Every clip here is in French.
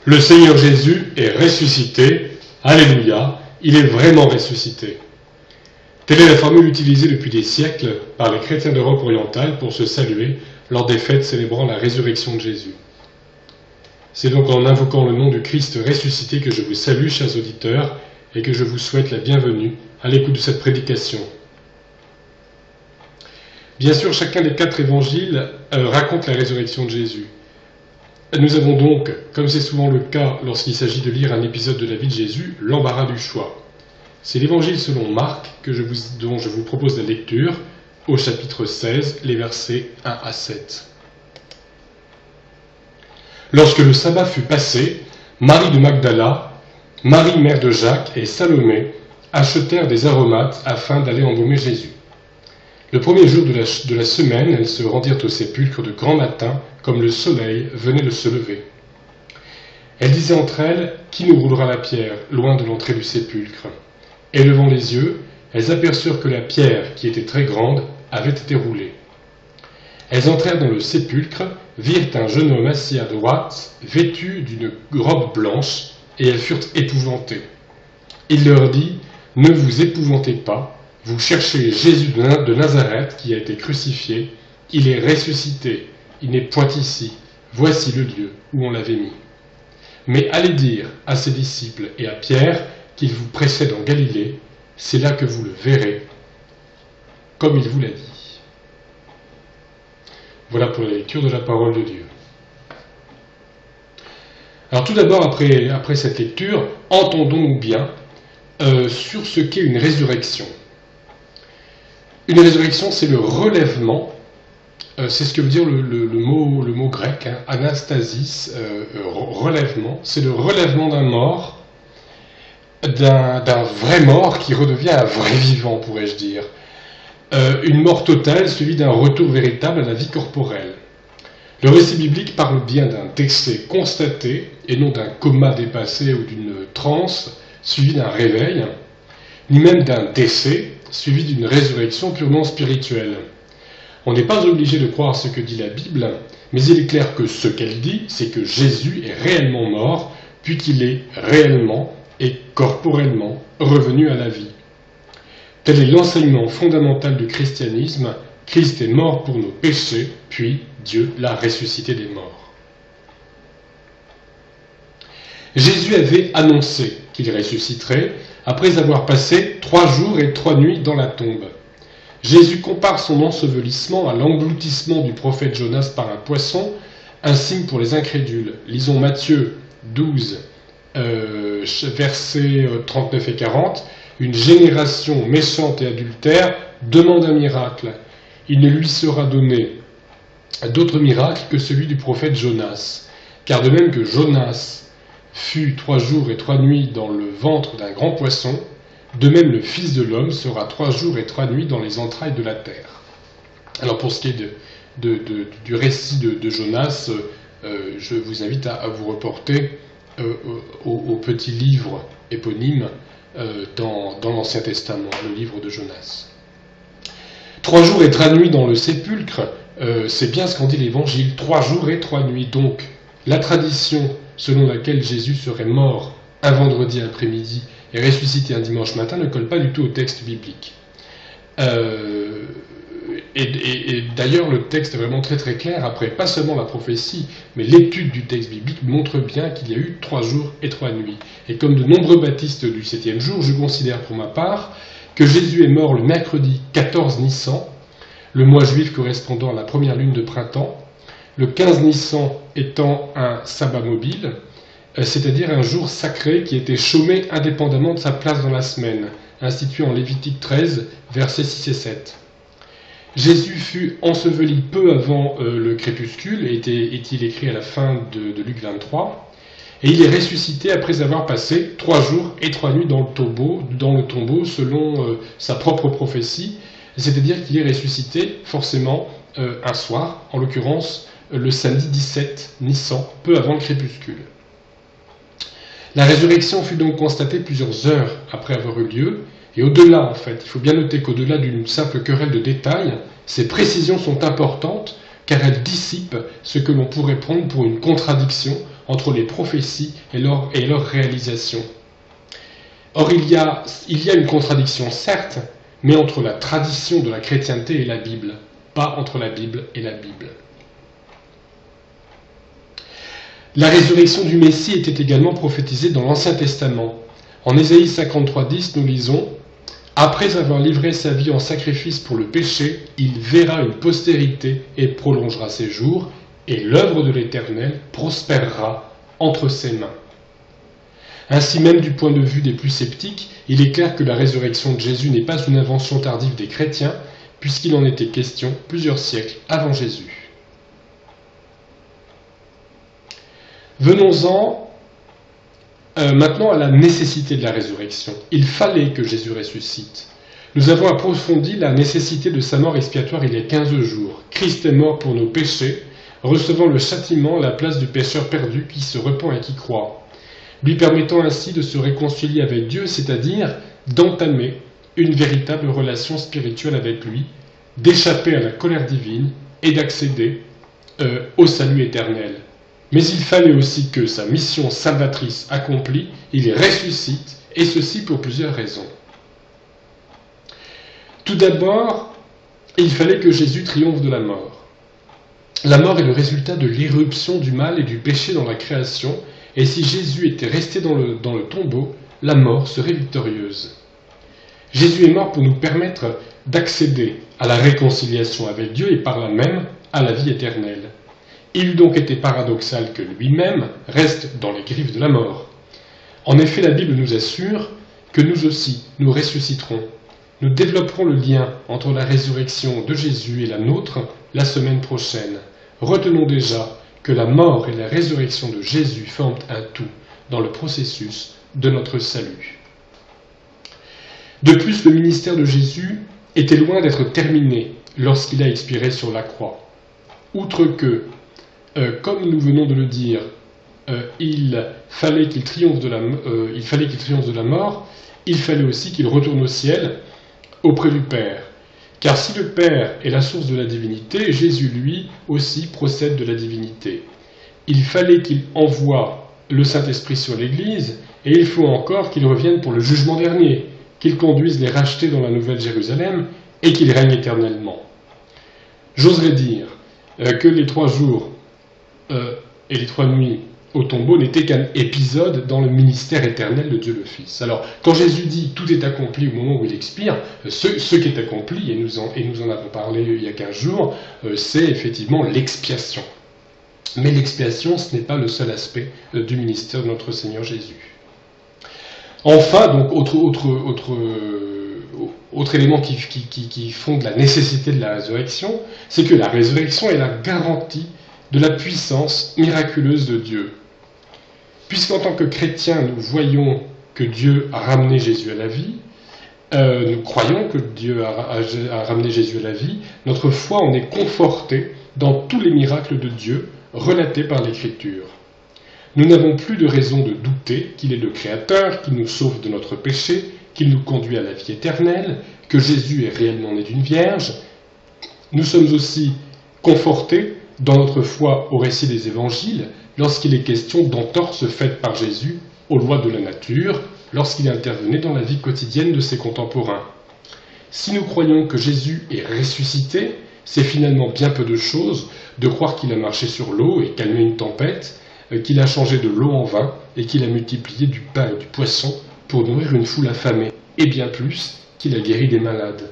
Le Seigneur Jésus est ressuscité. Alléluia, il est vraiment ressuscité. Telle est la formule utilisée depuis des siècles par les chrétiens d'Europe orientale pour se saluer lors des fêtes célébrant la résurrection de Jésus. C'est donc en invoquant le nom du Christ ressuscité que je vous salue, chers auditeurs, et que je vous souhaite la bienvenue à l'écoute de cette prédication. Bien sûr, chacun des 4 évangiles raconte la résurrection de Jésus. Nous avons donc, comme c'est souvent le cas lorsqu'il s'agit de lire un épisode de la vie de Jésus, l'embarras du choix. C'est l'évangile selon Marc dont je vous propose la lecture au chapitre 16, les versets 1 à 7. Lorsque le sabbat fut passé, Marie de Magdala, Marie mère de Jacques et Salomé achetèrent des aromates afin d'aller embaumer Jésus. Le premier jour de la semaine, elles se rendirent au sépulcre de grand matin, comme le soleil venait de se lever. Elles disaient entre elles, « Qui nous roulera la pierre, loin de l'entrée du sépulcre ?» Et levant les yeux, elles aperçurent que la pierre, qui était très grande, avait été roulée. Elles entrèrent dans le sépulcre, virent un jeune homme assis à droite, vêtu d'une robe blanche, et elles furent épouvantées. Il leur dit, « Ne vous épouvantez pas, vous cherchez Jésus de Nazareth qui a été crucifié, il est ressuscité, il n'est point ici, voici le lieu où on l'avait mis. Mais allez dire à ses disciples et à Pierre qu'il vous précède en Galilée, c'est là que vous le verrez, comme il vous l'a dit. » Voilà pour la lecture de la parole de Dieu. Alors tout d'abord, après cette lecture, entendons-nous bien sur ce qu'est une résurrection. Une résurrection, c'est le relèvement, c'est ce que veut dire le mot grec, hein, anastasis, relèvement, c'est le relèvement d'un mort, d'un vrai mort qui redevient un vrai vivant, pourrais-je dire. Une mort totale suivie d'un retour véritable à la vie corporelle. Le récit biblique parle bien d'un décès constaté et non d'un coma dépassé ou d'une transe suivi d'un réveil, ni même d'un décès suivi d'une résurrection purement spirituelle. On n'est pas obligé de croire ce que dit la Bible, mais il est clair que ce qu'elle dit, c'est que Jésus est réellement mort, puis qu'il est réellement et corporellement revenu à la vie. Tel est l'enseignement fondamental du christianisme. Christ est mort pour nos péchés, puis Dieu l'a ressuscité des morts. Jésus avait annoncé qu'il ressusciterait après avoir passé 3 jours et 3 nuits dans la tombe. Jésus compare son ensevelissement à l'engloutissement du prophète Jonas par un poisson, un signe pour les incrédules. Lisons Matthieu 12, versets 39 et 40. Une génération méchante et adultère demande un miracle. Il ne lui sera donné d'autre miracle que celui du prophète Jonas. Car de même que Jonas fut 3 jours et 3 nuits dans le ventre d'un grand poisson, de même le Fils de l'homme sera 3 jours et 3 nuits dans les entrailles de la terre. Alors pour ce qui est du récit de Jonas, je vous invite à vous reporter au petit livre éponyme dans l'Ancien Testament, le livre de Jonas. 3 jours et 3 nuits dans le sépulcre, c'est bien ce qu'en dit l'Évangile, 3 jours et 3 nuits. Donc, la tradition selon laquelle Jésus serait mort un vendredi après-midi et ressuscité un dimanche matin ne colle pas du tout au texte biblique. Et d'ailleurs, le texte est vraiment très très clair. Après, pas seulement la prophétie, mais l'étude du texte biblique montre bien qu'il y a eu 3 jours et 3 nuits. Et comme de nombreux baptistes du 7e jour, je considère pour ma part que Jésus est mort le mercredi 14 Nissan, le mois juif correspondant à la première lune de printemps, le 15 Nissan étant un sabbat mobile, c'est-à-dire un jour sacré qui était chômé indépendamment de sa place dans la semaine, institué en Lévitique 13, versets 6 et 7. Jésus fut enseveli peu avant le crépuscule, est-il écrit à la fin de Luc 23, et il est ressuscité après avoir passé 3 jours et 3 nuits dans le tombeau selon sa propre prophétie, c'est-à-dire qu'il est ressuscité forcément un soir, en l'occurrence le samedi 17 Nissan, peu avant le crépuscule. La résurrection fut donc constatée plusieurs heures après avoir eu lieu, et au-delà, en fait, il faut bien noter qu'au-delà d'une simple querelle de détails, ces précisions sont importantes car elles dissipent ce que l'on pourrait prendre pour une contradiction entre les prophéties et leur réalisation. Or, il y a une contradiction, certes, mais entre la tradition de la chrétienté et la Bible, pas entre la Bible et la Bible. La résurrection du Messie était également prophétisée dans l'Ancien Testament. En Ésaïe 53:10, nous lisons « Après avoir livré sa vie en sacrifice pour le péché, il verra une postérité et prolongera ses jours, et l'œuvre de l'Éternel prospérera entre ses mains. » Ainsi même du point de vue des plus sceptiques, il est clair que la résurrection de Jésus n'est pas une invention tardive des chrétiens, puisqu'il en était question plusieurs siècles avant Jésus. Venons-en maintenant à la nécessité de la résurrection. Il fallait que Jésus ressuscite. Nous avons approfondi la nécessité de sa mort expiatoire il y a 15 jours. Christ est mort pour nos péchés, recevant le châtiment à la place du pécheur perdu qui se repent et qui croit, lui permettant ainsi de se réconcilier avec Dieu, c'est-à-dire d'entamer une véritable relation spirituelle avec lui, d'échapper à la colère divine et d'accéder au salut éternel. Mais il fallait aussi que sa mission salvatrice accomplie, il ressuscite, et ceci pour plusieurs raisons. Tout d'abord, il fallait que Jésus triomphe de la mort. La mort est le résultat de l'irruption du mal et du péché dans la création, et si Jésus était resté dans le tombeau, la mort serait victorieuse. Jésus est mort pour nous permettre d'accéder à la réconciliation avec Dieu et par là même à la vie éternelle. Il eût donc été paradoxal que lui-même reste dans les griffes de la mort. En effet, la Bible nous assure que nous aussi, nous ressusciterons. Nous développerons le lien entre la résurrection de Jésus et la nôtre la semaine prochaine. Retenons déjà que la mort et la résurrection de Jésus forment un tout dans le processus de notre salut. De plus, le ministère de Jésus était loin d'être terminé lorsqu'il a expiré sur la croix. Outre que, comme nous venons de le dire, il fallait qu'il triomphe de la mort, il fallait aussi qu'il retourne au ciel auprès du Père. Car si le Père est la source de la divinité, Jésus, lui, aussi procède de la divinité. Il fallait qu'il envoie le Saint-Esprit sur l'Église, et il faut encore qu'il revienne pour le jugement dernier, qu'il conduise les rachetés dans la Nouvelle Jérusalem, et qu'il règne éternellement. J'oserais dire que les 3 jours et les 3 nuits au tombeau n'étaient qu'un épisode dans le ministère éternel de Dieu le Fils. Alors, quand Jésus dit « tout est accompli » au moment où il expire, ce qui est accompli, et nous en avons parlé il y a 15 jours, c'est effectivement l'expiation. Mais l'expiation, ce n'est pas le seul aspect du ministère de notre Seigneur Jésus. Enfin, donc, autre élément qui fonde la nécessité de la résurrection, c'est que la résurrection est la garantie de la puissance miraculeuse de Dieu. Puisqu'en tant que chrétiens, nous voyons que Dieu a ramené Jésus à la vie, nous croyons que Dieu a ramené Jésus à la vie, notre foi en est confortée dans tous les miracles de Dieu relatés par l'Écriture. Nous n'avons plus de raison de douter qu'il est le Créateur, qu'il nous sauve de notre péché, qu'il nous conduit à la vie éternelle, que Jésus est réellement né d'une vierge. Nous sommes aussi confortés dans notre foi au récit des évangiles, lorsqu'il est question d'entorses faites par Jésus aux lois de la nature, lorsqu'il intervenait dans la vie quotidienne de ses contemporains. Si nous croyons que Jésus est ressuscité, c'est finalement bien peu de choses de croire qu'il a marché sur l'eau et calmé une tempête, qu'il a changé de l'eau en vin et qu'il a multiplié du pain et du poisson pour nourrir une foule affamée, et bien plus qu'il a guéri des malades.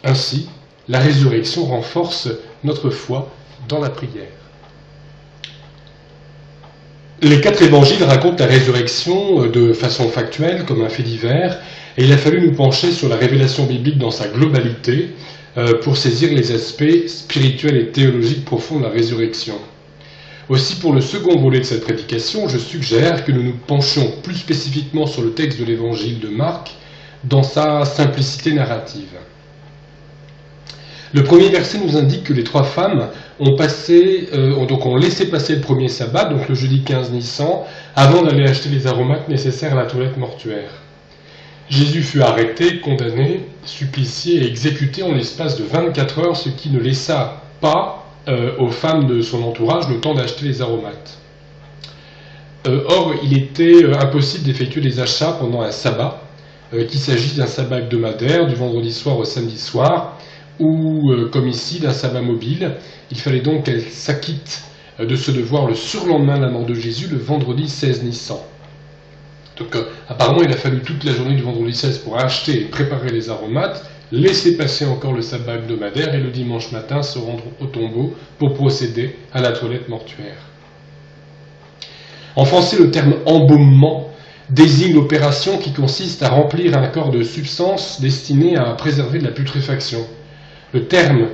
Ainsi, la résurrection renforce notre foi dans la prière. Les 4 évangiles racontent la résurrection de façon factuelle, comme un fait divers, et il a fallu nous pencher sur la révélation biblique dans sa globalité pour saisir les aspects spirituels et théologiques profonds de la résurrection. Aussi, pour le second volet de cette prédication, je suggère que nous nous penchions plus spécifiquement sur le texte de l'évangile de Marc dans sa simplicité narrative. Le premier verset nous indique que les 3 femmes ont laissé passer le premier sabbat, donc le jeudi 15 Nissan, avant d'aller acheter les aromates nécessaires à la toilette mortuaire. Jésus fut arrêté, condamné, supplicié et exécuté en l'espace de 24 heures, ce qui ne laissa pas aux femmes de son entourage le temps d'acheter les aromates. Or, il était impossible d'effectuer des achats pendant un sabbat, qu'il s'agisse d'un sabbat hebdomadaire, du vendredi soir au samedi soir, ou, comme ici, d'un sabbat mobile. Il fallait donc qu'elle s'acquitte de ce devoir le surlendemain de la mort de Jésus, le vendredi 16 Nissan. Donc, apparemment, il a fallu toute la journée du vendredi 16 pour acheter et préparer les aromates, laisser passer encore le sabbat hebdomadaire et le dimanche matin se rendre au tombeau pour procéder à la toilette mortuaire. En français, le terme embaumement désigne l'opération qui consiste à remplir un corps de substance destinée à préserver de la putréfaction. Le terme,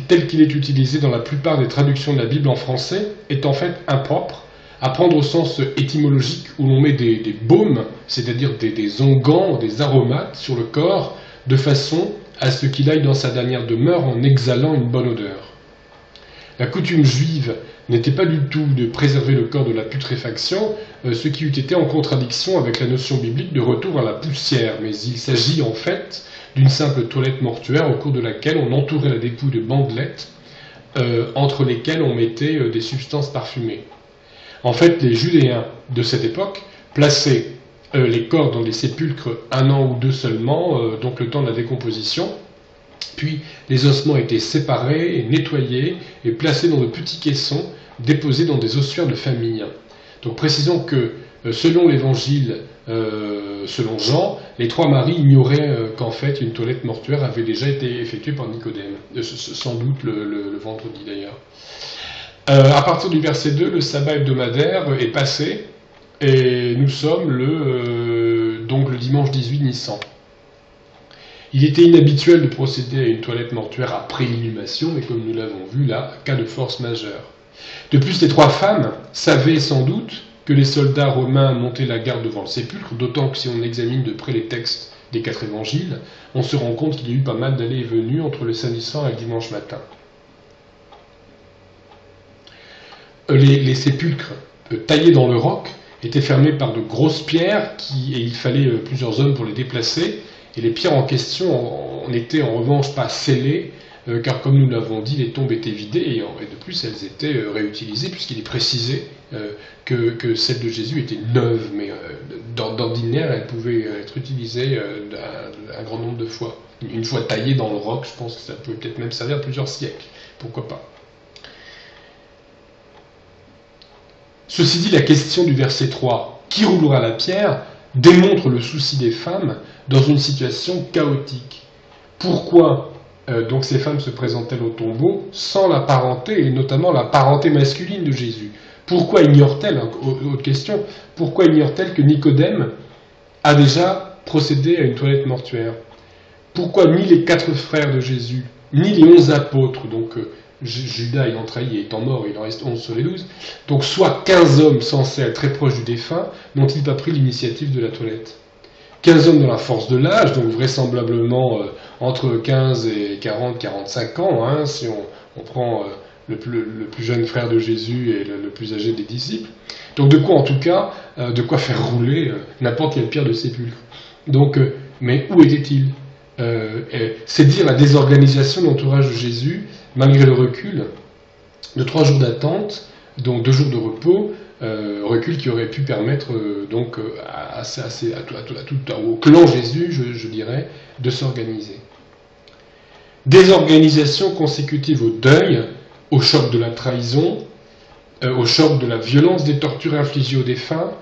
tel qu'il est utilisé dans la plupart des traductions de la Bible en français, est en fait impropre, à prendre au sens étymologique où l'on met des baumes, c'est-à-dire des onguents, des aromates sur le corps, de façon à ce qu'il aille dans sa dernière demeure en exhalant une bonne odeur. La coutume juive n'était pas du tout de préserver le corps de la putréfaction, ce qui eût été en contradiction avec la notion biblique de retour à la poussière, mais il s'agit en fait d'une simple toilette mortuaire au cours de laquelle on entourait la dépouille de bandelettes, entre lesquelles on mettait des substances parfumées. En fait, les Judéens de cette époque plaçaient les corps dans les sépulcres 1 an ou 2 seulement, donc le temps de la décomposition. Puis les ossements étaient séparés et nettoyés et placés dans de petits caissons déposés dans des ossuaires de famille. Donc précisons que selon l'évangile, selon Jean, les 3 maris ignoraient qu'en fait une toilette mortuaire avait déjà été effectuée par Nicodème, sans doute le vendredi d'ailleurs. À partir du verset 2, le sabbat hebdomadaire est passé et nous sommes donc le dimanche 18 Nissan. Il était inhabituel de procéder à une toilette mortuaire après l'inhumation, mais comme nous l'avons vu là, cas de force majeure. De plus, les 3 femmes savaient sans doute que les soldats romains montaient la garde devant le sépulcre, d'autant que si on examine de près les textes des 4 évangiles, on se rend compte qu'il y a eu pas mal d'allées et venues entre le samedi soir et le dimanche matin. Les sépulcres taillés dans le roc étaient fermés par de grosses pierres et il fallait plusieurs hommes pour les déplacer. Et les pierres en question n'étaient en revanche pas scellées, car comme nous l'avons dit, les tombes étaient vidées et de plus elles étaient réutilisées, puisqu'il est précisé que celle de Jésus était neuve, mais d'ordinaire elle pouvait être utilisée un grand nombre de fois. Une fois taillée dans le roc, je pense que ça pouvait peut-être même servir plusieurs siècles, pourquoi pas. Ceci dit, la question du verset 3, qui roulera la pierre, démontre le souci des femmes dans une situation chaotique. Pourquoi donc ces femmes se présentent-elles au tombeau sans la parenté, et notamment la parenté masculine de Jésus? Pourquoi ignorent-elles, autre question, pourquoi ignorent-elles que Nicodème a déjà procédé à une toilette mortuaire? Pourquoi ni les 4 frères de Jésus, ni les 11 apôtres, donc Judas ayant trahi et étant mort, il en reste 11 sur les 12, donc soit 15 hommes censés être très proches du défunt, n'ont-ils pas pris l'initiative de la toilette? 15 hommes dans la force de l'âge, donc vraisemblablement entre 15 et 40, 45 ans, hein, si on prend le plus jeune frère de Jésus et le plus âgé des disciples. Donc de quoi en tout cas, de quoi faire rouler n'importe quelle pierre de sépulcre. Donc, mais où était-il? C'est dire la désorganisation de l'entourage de Jésus, malgré le recul de 3 jours d'attente, donc 2 jours de repos, recul qui aurait pu permettre donc au clan Jésus, je dirais, de s'organiser. Désorganisation consécutive au deuil, au choc de la trahison, au choc de la violence des tortures infligées aux défunts,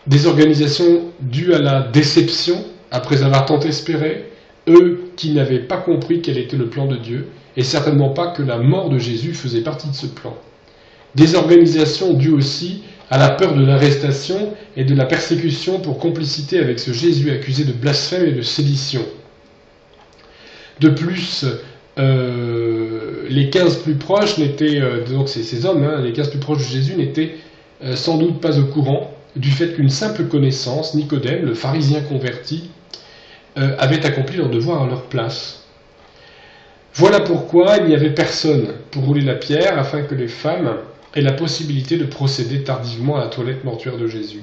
désorganisation due à la déception après avoir tant espéré, eux qui n'avaient pas compris quel était le plan de Dieu, et certainement pas que la mort de Jésus faisait partie de ce plan. Désorganisation due aussi à la peur de l'arrestation et de la persécution pour complicité avec ce Jésus accusé de blasphème et de sédition. De plus, les 15 plus proches n'étaient, donc ces hommes, les 15 plus proches de Jésus n'étaient sans doute pas au courant du fait qu'une simple connaissance, Nicodème, le pharisien converti, avait accompli leur devoir à leur place. Voilà pourquoi il n'y avait personne pour rouler la pierre afin que les femmes aient la possibilité de procéder tardivement à la toilette mortuaire de Jésus.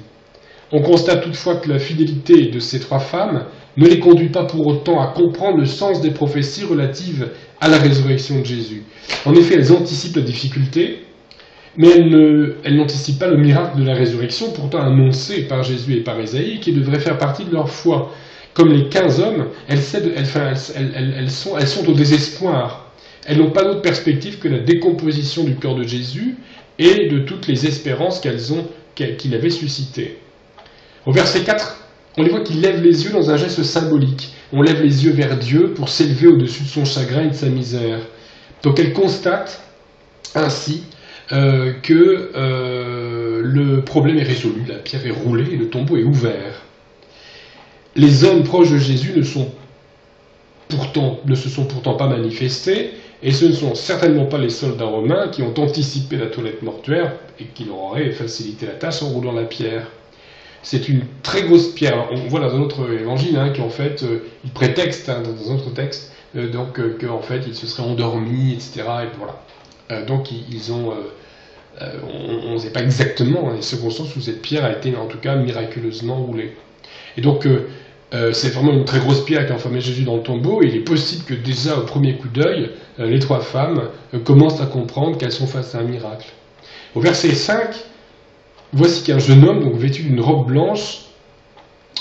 On constate toutefois que la fidélité de ces 3 femmes ne les conduit pas pour autant à comprendre le sens des prophéties relatives à la résurrection de Jésus. En effet, elles anticipent la difficulté Mais elles n'anticipent pas le miracle de la résurrection, pourtant annoncé par Jésus et par Ésaïe, qui devrait faire partie de leur foi. Comme les 15 hommes, elles sont au désespoir. Elles n'ont pas d'autre perspective que la décomposition du corps de Jésus et de toutes les espérances qu'il avait suscitées. Au verset 4, on les voit qui lèvent les yeux dans un geste symbolique. On lève les yeux vers Dieu pour s'élever au-dessus de son chagrin et de sa misère. Donc elles constatent ainsi que le problème est résolu, la pierre est roulée et le tombeau est ouvert. Les hommes proches de Jésus ne se sont pourtant pas manifestés, et ce ne sont certainement pas les soldats romains qui ont anticipé la toilette mortuaire et qui leur auraient facilité la tâche en roulant la pierre. C'est une très grosse pierre. Alors, on voit dans un autre évangile qu'en fait, il prétexte, dans un autre texte, qu'en fait, ils se seraient endormis, etc. Et voilà. Donc, on ne sait pas exactement les circonstances où cette pierre a été, en tout cas, miraculeusement roulée. Et donc, c'est vraiment une très grosse pierre qui a enfermé Jésus dans le tombeau, et il est possible que déjà, au premier coup d'œil, les trois femmes commencent à comprendre qu'elles sont face à un miracle. Au verset 5, voici qu'un jeune homme, donc vêtu d'une robe blanche,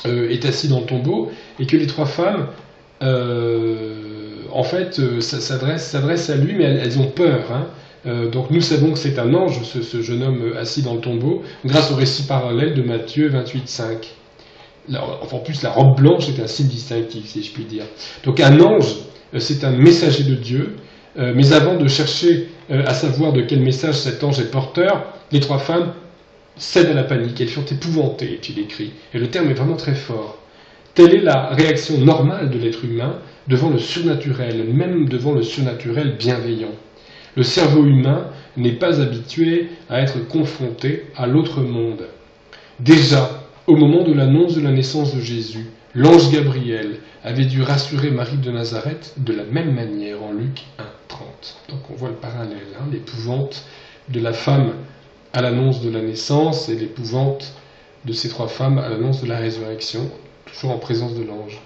est assis dans le tombeau, et que les trois femmes, s'adressent à lui, mais elles ont peur. Donc nous savons que c'est un ange, ce jeune homme assis dans le tombeau, grâce au récit parallèle de Matthieu 28,5. En plus, la robe blanche est un signe distinctif, si je puis dire. Donc un ange, c'est un messager de Dieu, mais avant de chercher à savoir de quel message cet ange est porteur, les trois femmes cèdent à la panique, elles furent épouvantées, est-il écrit. Et le terme est vraiment très fort. Telle est la réaction normale de l'être humain devant le surnaturel, même devant le surnaturel bienveillant. Le cerveau humain n'est pas habitué à être confronté à l'autre monde. Déjà, au moment de l'annonce de la naissance de Jésus, l'ange Gabriel avait dû rassurer Marie de Nazareth de la même manière en Luc 1,30. Donc on voit le parallèle, l'épouvante de la femme à l'annonce de la naissance et l'épouvante de ces trois femmes à l'annonce de la résurrection, toujours en présence de l'ange.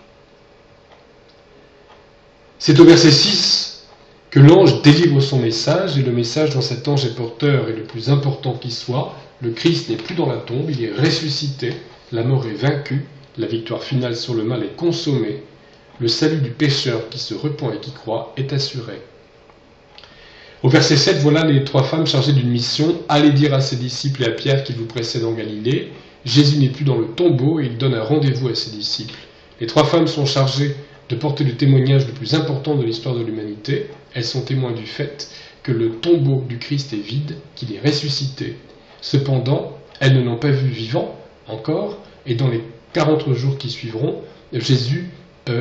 C'est au verset 6 que l'ange délivre son message, et le message dont cet ange est porteur est le plus important qui soit. Le Christ n'est plus dans la tombe, il est ressuscité, la mort est vaincue, la victoire finale sur le mal est consommée, le salut du pécheur qui se repent et qui croit est assuré. Au verset 7, voilà les trois femmes chargées d'une mission. Allez dire à ses disciples et à Pierre qu'il vous précède en Galilée. Jésus n'est plus dans le tombeau et il donne un rendez-vous à ses disciples. Les trois femmes sont chargées de porter le témoignage le plus important de l'histoire de l'humanité. Elles sont témoins du fait que le tombeau du Christ est vide, qu'il est ressuscité. Cependant, elles ne l'ont pas vu vivant encore, et dans les 40 jours qui suivront, Jésus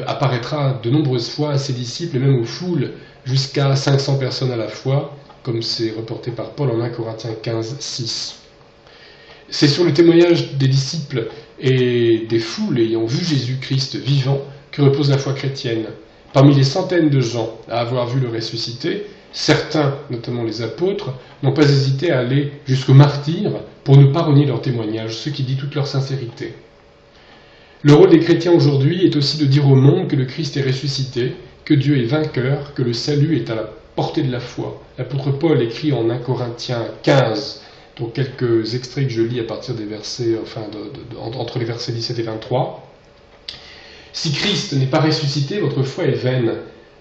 apparaîtra de nombreuses fois à ses disciples et même aux foules, jusqu'à 500 personnes à la fois, comme c'est reporté par Paul en 1 Corinthiens 15, 6. C'est sur le témoignage des disciples et des foules ayant vu Jésus-Christ vivant que repose la foi chrétienne. Parmi les centaines de gens à avoir vu le ressuscité, certains, notamment les apôtres, n'ont pas hésité à aller jusqu'au martyre pour ne pas renier leur témoignage, ce qui dit toute leur sincérité. Le rôle des chrétiens aujourd'hui est aussi de dire au monde que le Christ est ressuscité, que Dieu est vainqueur, que le salut est à la portée de la foi. L'apôtre Paul écrit en 1 Corinthiens 15, donc quelques extraits que je lis à partir des versets, entre les versets 17 et 23. « Si Christ n'est pas ressuscité, votre foi est vaine.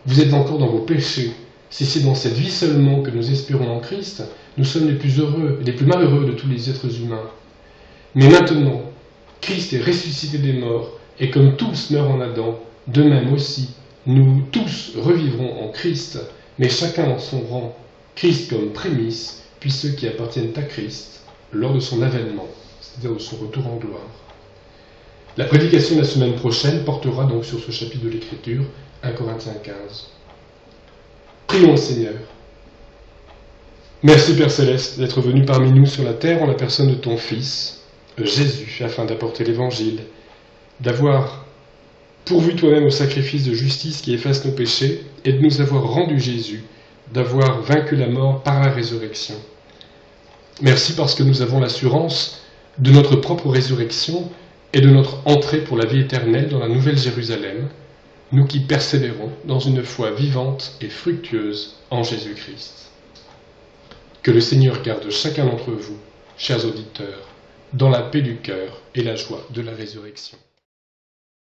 Vous êtes encore dans vos péchés. Si c'est dans cette vie seulement que nous espérons en Christ, nous sommes les plus heureux et les plus malheureux de tous les êtres humains. Mais maintenant, Christ est ressuscité des morts, et comme tous meurent en Adam, de même aussi, nous tous revivrons en Christ, mais chacun en son rang, Christ comme prémisse, puis ceux qui appartiennent à Christ, lors de son avènement, c'est-à-dire de son retour en gloire. » La prédication de la semaine prochaine portera donc sur ce chapitre de l'Écriture, 1 Corinthiens 15. Prions le Seigneur. Merci Père Céleste d'être venu parmi nous sur la terre en la personne de ton Fils, Jésus, afin d'apporter l'Évangile, d'avoir pourvu toi-même au sacrifice de justice qui efface nos péchés et de nous avoir rendu Jésus, d'avoir vaincu la mort par la résurrection. Merci parce que nous avons l'assurance de notre propre résurrection et de notre entrée pour la vie éternelle dans la Nouvelle Jérusalem, nous qui persévérons dans une foi vivante et fructueuse en Jésus-Christ. Que le Seigneur garde chacun d'entre vous, chers auditeurs, dans la paix du cœur et la joie de la résurrection.